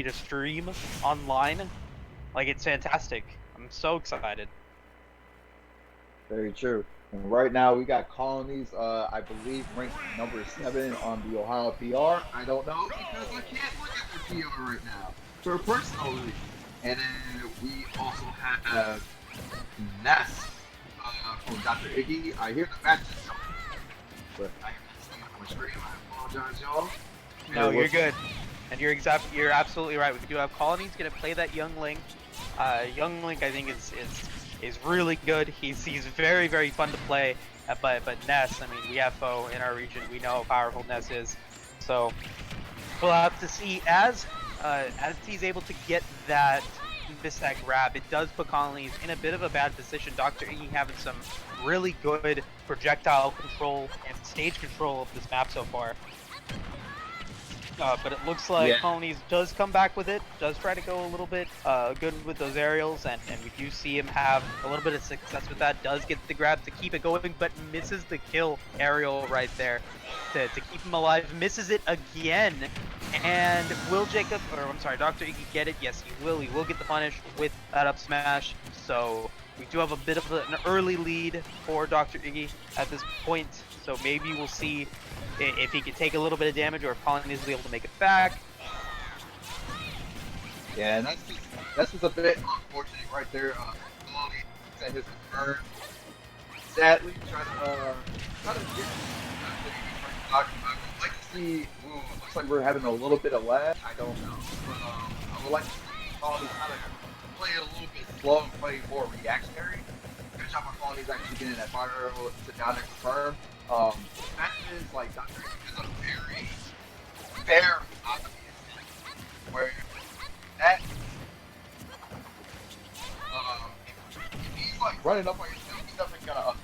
to stream online. Like, it's fantastic. I'm so excited. Very true. And right now we got Colonies, I believe ranked number 7 on the Ohio PR. I don't know because I can't look at their PR right now for a personal reason. And then we also have Ness from Dr. Iggy. I hear the match is going, but I haven't seen it on stream. I apologize, y'all. No, you're good. And you're absolutely right. We do have Colonies gonna play that Young Link. Young Link, I think, is really good. He's very, very fun to play. But Ness, I mean, we have foe in our region. We know how powerful Ness is. So we'll have to see as he's able to get that grab. It does put Colonies in a bit of a bad position. Dr. Iggy having some really good projectile control and stage control of this map so far. But it looks like Colonies does come back with it, does try to go a little bit good with those aerials, and we do see him have a little bit of success with that, does get the grab to keep it going, but misses the kill aerial right there to keep him alive, misses it again, and will Jacob, or I'm sorry, Dr. Iggy get it? Yes, he will get the punish with that up smash, so we do have a bit of an early lead for Dr. Iggy at this point, so maybe we'll see if he can take a little bit of damage or if Colonies will be able to make it back. Yeah, and that's just a bit unfortunate right there. Colonies at his return. Sadly, trying to get I'd like to see. Looks like we're having a little bit of lag. I don't know, but I would like to see Colonies kind of play it a little bit slow and play more reactionary. Good job on Colonies actually getting that fire arrow to down and confirm. That is like Dr. is a very obvious where that if he's like running up on yourself, he's definitely gonna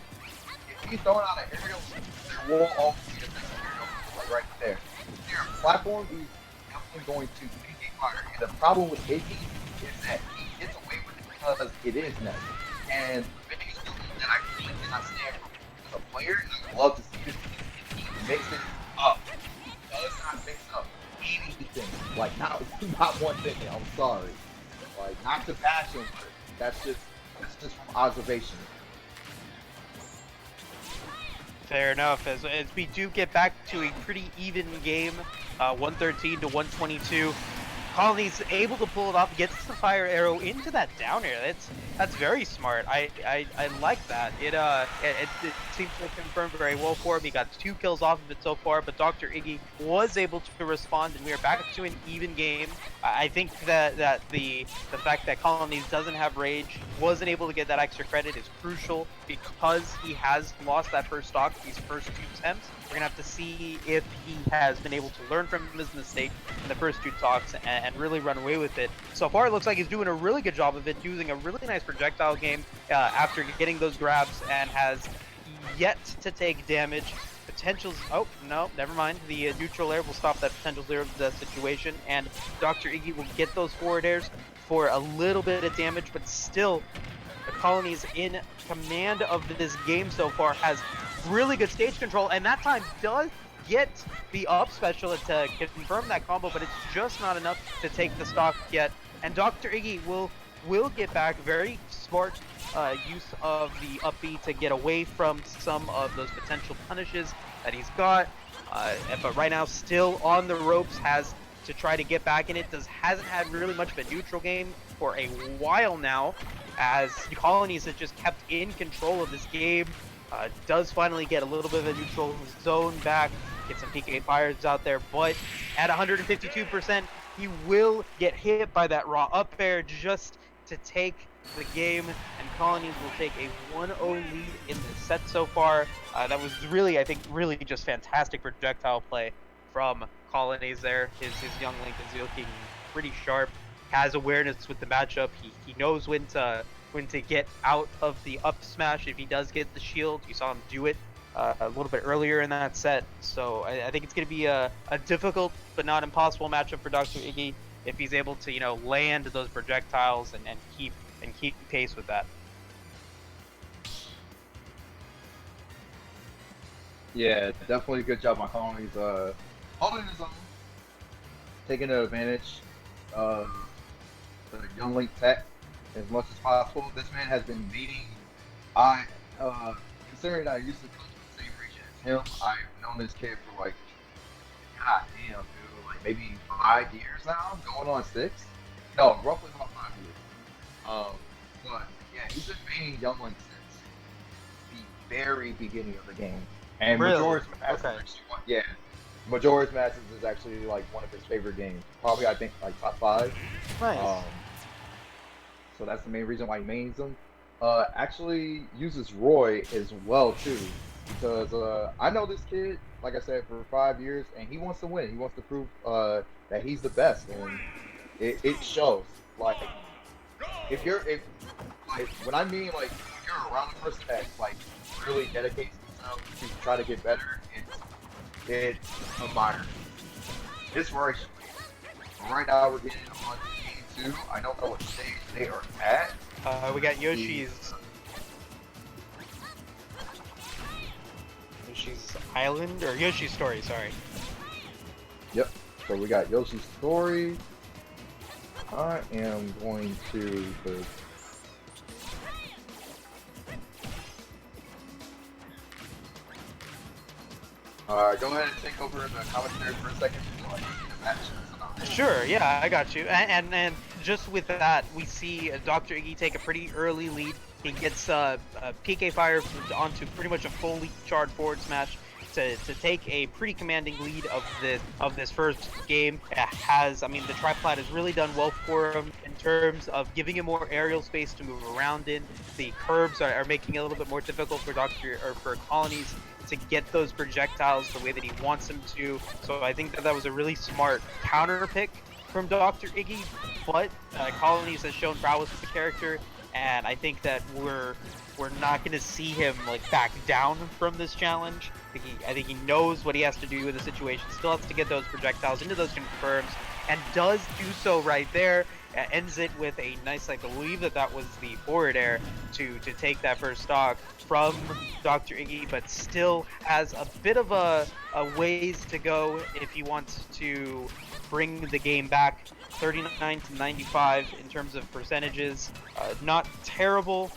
if he's throwing out an aerial, there will always be a second aerial like right there. If you're a platform, he's definitely going to PK fire. And the problem with Iggy is that he gets away with it because it is Ness. And the biggest thing that I really cannot stand from as a player, and I would love to see this, he mixes up. He does not mix up anything. Like not one thing. I'm sorry. Like not to bash him, but that's just from observation. Fair enough. As we do get back to a pretty even game, 113 to 122. Colonies able to pull it off, gets the fire arrow into that down air. That's very smart. I like that. It seems to confirm very well for him. He got 2 kills off of it so far, but Dr. Iggy was able to respond, and we are back to an even game. I think that the fact that Colonies doesn't have rage, wasn't able to get that extra credit is crucial because he has lost that first stock these first 2 attempts. We're gonna have to see if he has been able to learn from his mistake in the first 2 talks and really run away with it. So far, it looks like he's doing a really good job of it, using a really nice projectile game after getting those grabs, and has yet to take damage. Potentials. Oh no, never mind. The neutral air will stop that potential 0 situation, and Dr. Iggy will get those forward airs for a little bit of damage, but still, the Colonies in command of this game so far, has really good stage control, and that time does get the up special to confirm that combo, but it's just not enough to take the stock yet. And Dr. Iggy will get back. Very smart use of the up B to get away from some of those potential punishes that he's got. But right now, still on the ropes, has to try to get back in it. Hasn't had really much of a neutral game for a while now, as Colonies has just kept in control of this game. Does finally get a little bit of a neutral zone back, get some PK fires out there, but at 152%, he will get hit by that raw up air just to take the game, and Colonies will take a 1-0 lead in the set so far. That was really, I think, really just fantastic projectile play from Colonies there. His Young Link is looking pretty sharp, has awareness with the matchup. He knows when to get out of the up smash if he does get the shield. You saw him do it a little bit earlier in that set, so I think it's going to be a difficult but not impossible matchup for Dr. Iggy if he's able to, you know, land those projectiles and keep pace with that. Yeah, definitely good job on Colonies holding his own, taking advantage. the Young Link tech as much as possible. This man has been beating. I considering I used to come from the same region as him, I've known this kid for like, god damn, dude, like maybe 5 years now, going on 6. No, roughly about 5 years. But yeah, he's been beating Young Link since the very beginning of the game. And Really? Majora's Mask Okay. is actually yeah. Majora's Mask is actually like one of his favorite games. Probably I think like top 5. Nice. So that's the main reason why he mains them. Actually uses Roy as well too, because I know this kid, like I said, for 5 years, and he wants to win. He wants to prove that he's the best, and it shows. Like if like when I mean like when you're around a person that like really dedicates themselves to try to get better, it's admired. It's right. Right now we're getting on game 2. I don't know what stage they are at. We got Yoshi's Island or Yoshi's Story. Sorry. Yep. So we got Yoshi's Story. I am going to go ahead and take over the commentary for a second so I can get the match. Sure, yeah, I got you. And just with that, we see Dr. Iggy take a pretty early lead. He gets PK Fire onto pretty much a fully charged forward smash to take a pretty commanding lead of this first game. I mean, the triplat has really done well for him in terms of giving him more aerial space to move around in. The curbs are making it a little bit more difficult for Colonies to get those projectiles the way that he wants them to. So I think that was a really smart counter pick from Dr. Iggy, but Colonies has shown prowess with the character, and I think that we're not going to see him like back down from this challenge. I think he knows what he has to do in the situation, still has to get those projectiles into those confirms, and does do so right there. Ends it with a nice, I believe that was the forward air to take that first stock from Dr. Iggy, but still has a bit of a ways to go if he wants to bring the game back. 39 to 95 in terms of percentages, not terrible.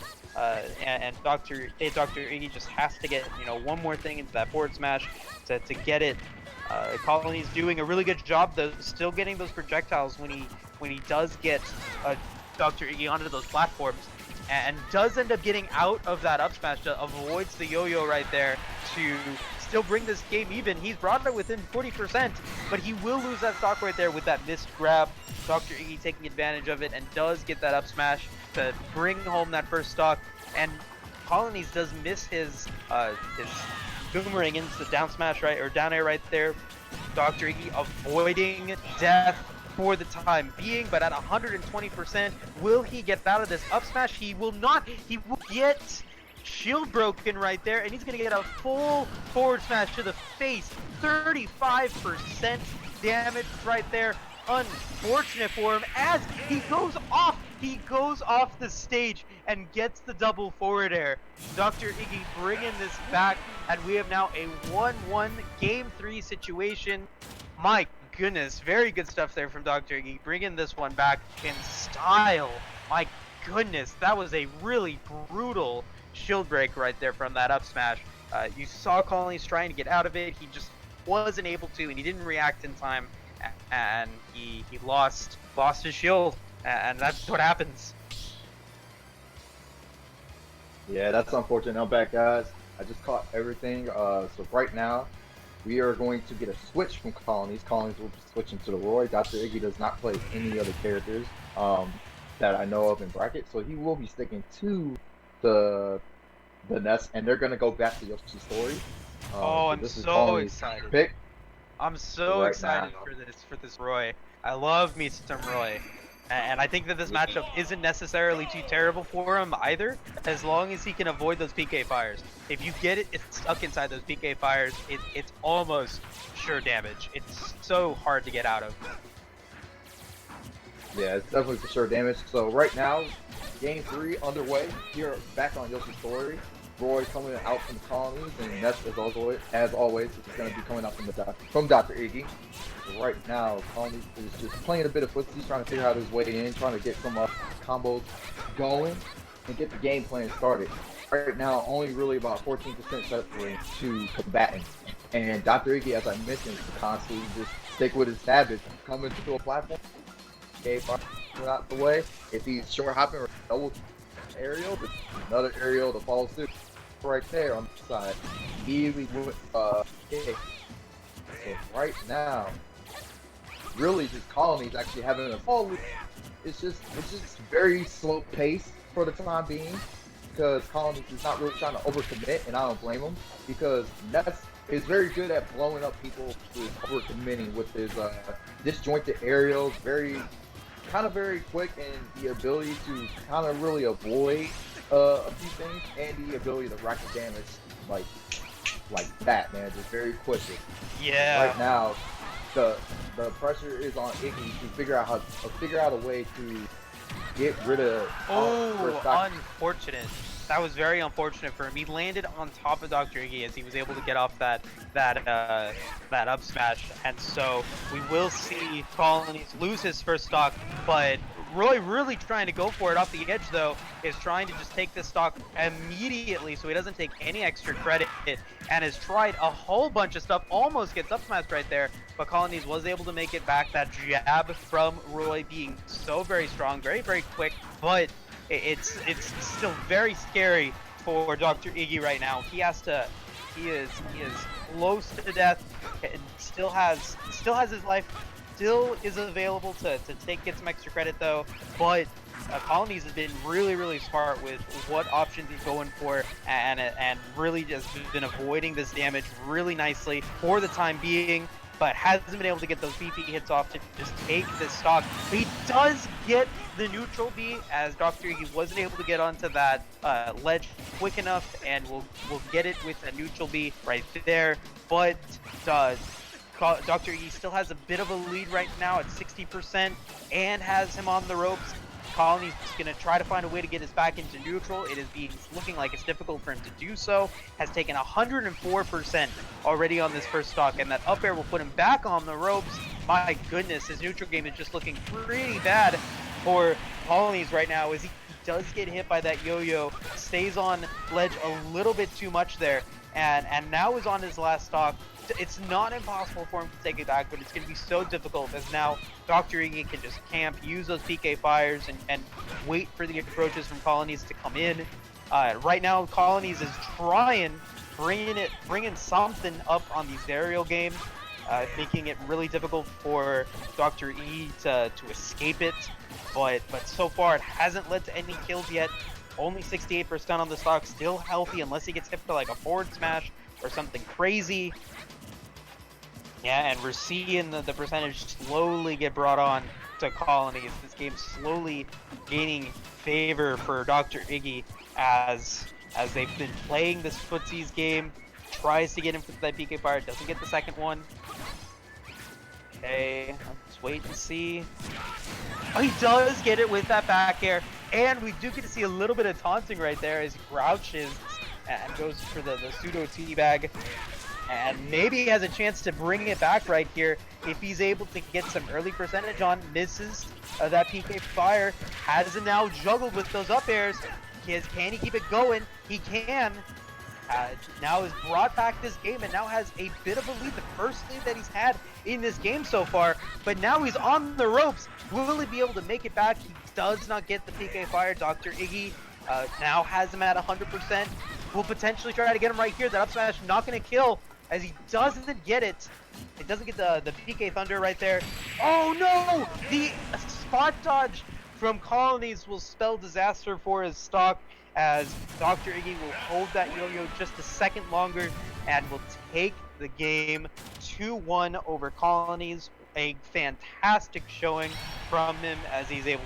And Dr. Iggy just has to get one more thing into that forward smash to get it. Colony's doing a really good job though, still getting those projectiles when he does get Dr. Iggy onto those platforms, and does end up getting out of that up smash, avoids the yo-yo right there to still bring this game even. He's brought it within 40%, but he will lose that stock right there with that missed grab. Dr. Iggy taking advantage of it and does get that up smash to bring home that first stock, and Colonies does miss his boomerang into the down smash right, or down air right there. Dr. Iggy avoiding death for the time being, but at 120%, will he get out of this up smash? He will not. He will get shield broken right there, and he's gonna get a full forward smash to the face. 35% damage right there. Unfortunate for him as he goes off the stage and gets the double forward air. Dr. Iggy bringing this back, and we have now a 1-1 game 3 situation. My goodness, very good stuff there from Dr. Iggy, bringing this one back in style. My goodness, that was a really brutal shield break right there from that up smash. You saw Colonies trying to get out of it, he just wasn't able to, and he didn't react in time, and he lost his shield, and that's what happens. Yeah, that's unfortunate. I'm back, guys. I just caught everything. So right now, we are going to get a switch from Colonies. Colonies will be switching to the Roy. Dr. Iggy does not play any other characters that I know of in bracket, so he will be sticking to the Ness, and they're going to go back to Yoshi's Story. I'm so excited. Pick. I'm so right excited now. for this Roy. I love me some Roy. And I think that this matchup isn't necessarily too terrible for him either, as long as he can avoid those PK fires. If you get it stuck inside those PK fires, it's almost sure damage. It's so hard to get out of. Yeah, it's definitely for sure damage. So right now, game 3 underway here back on Yoshi's Story. Roy coming out from the Colonies, and Ness, as always, is going to be coming out from Dr. Iggy. So right now, Colonies is just playing a bit of footsie, trying to figure out his way in, trying to get some combos going, and get the game plan started. Right now, only really about 14% separate to combatants. And Dr. Iggy, as I mentioned, constantly just stick with his habits, come into a platform, okay, out the way. If he's short hopping or double aerial, another aerial to follow suit. Right there on the side. Immediately went kick. So right now, really just Colonies actually having a fall. It's just very slow pace for the time being, because Colonies is not really trying to overcommit, and I don't blame him, because Ness is very good at blowing up people with overcommitting with his disjointed aerials, very quick, and the ability to kind of really avoid a few things, and the ability to rack the damage like that, man, just very quickly. Yeah. Right now, the pressure is on Iggy to figure out a way to get rid of. Unfortunate. That was very unfortunate for him. He landed on top of Dr. Iggy as he was able to get off that up smash, and so we will see Colonies lose his first stock. But Roy really trying to go for it off the edge, though, is trying to just take this stock immediately so he doesn't take any extra credit, and has tried a whole bunch of stuff, almost gets up smashed right there, but Colonies was able to make it back. That jab from Roy being so very strong, very, very quick, but it's still very scary for Dr. Iggy right now. He is close to death, and still has his life, still is available to get some extra credit though, but Colonies has been really, really smart with what options he's going for, and really just been avoiding this damage really nicely for the time being, but hasn't been able to get those BP hits off to just take this stock. But he does get the neutral B, as Dr. Iggy wasn't able to get onto that ledge quick enough, and we'll get it with a neutral B right there. But Dr. Iggy still has a bit of a lead right now at 60%, and has him on the ropes. Colonies is going to try to find a way to get us back into neutral. It is looking like it's difficult for him to do so. Has taken 104% already on this first stock, and that up air will put him back on the ropes. My goodness, his neutral game is just looking pretty bad for Colonies right now, as he does get hit by that yo-yo, stays on ledge a little bit too much there, and now is on his last stock. It's not impossible for him to take it back, but it's going to be so difficult, as now Dr. Iggy can just camp, use those PK fires, and wait for the approaches from Colonies to come in. Right now, Colonies is trying, bringing something up on these aerial games, making it really difficult for Dr. E to escape it. But so far, it hasn't led to any kills yet. Only 68% on the stock, still healthy, unless he gets hit for like a forward smash or something crazy. Yeah, and we're seeing the percentage slowly get brought on to Colonies. This game's slowly gaining favor for Dr. Iggy as they've been playing this footsies game. Tries to get him for that PK fire, doesn't get the second one. Okay, let's wait and see. Oh, he does get it with that back air, and we do get to see a little bit of taunting right there as he crouches and goes for the pseudo teabag. And maybe he has a chance to bring it back right here if he's able to get some early percentage on. Misses that PK fire. Has him now juggled with those up airs. Can he keep it going? He can. Now has brought back this game and now has a bit of a lead. The first lead that he's had in this game so far. But now he's on the ropes. Will he be able to make it back? He does not get the PK fire. Dr. Iggy now has him at 100%. Will potentially try to get him right here. That up smash not going to kill, as he doesn't get it. It doesn't get the PK Thunder right there. Oh no! The spot dodge from Colonies will spell disaster for his stock, as Dr. Iggy will hold that yo-yo just a second longer and will take the game 2-1 over Colonies. A fantastic showing from him, as he's able